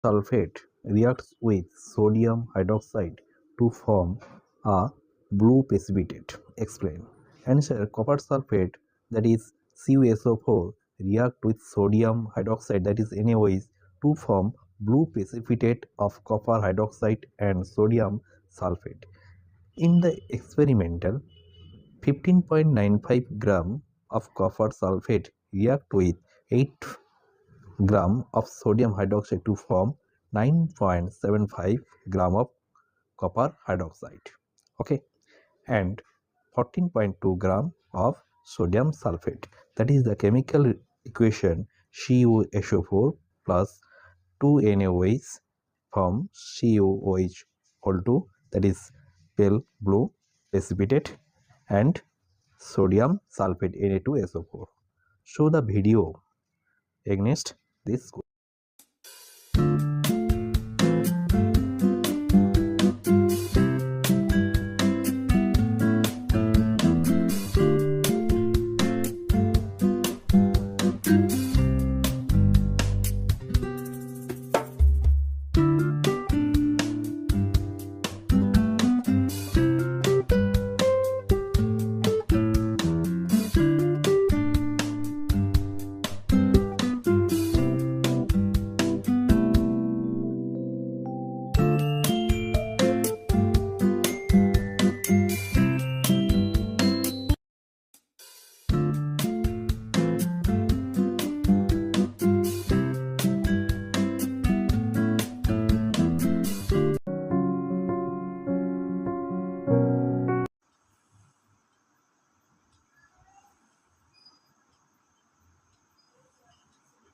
sulphate reacts with sodium hydroxide to form a blue precipitate. Explain. Answer. Copper sulphate, that is CuSO4, react with sodium hydroxide, that is NaOH, to form blue precipitate of copper hydroxide and sodium sulphate. In the experimental, 15.95 gram of copper sulphate react with 8 gram of sodium hydroxide to form 9.75 gram of copper hydroxide. Okay, and 14.2 gram of sodium sulphate. That is the chemical equation CuSO4 plus 2 NaOH from CuOH equal to, that is pale blue precipitate, and sodium sulphate Na2SO4. Show the video against this.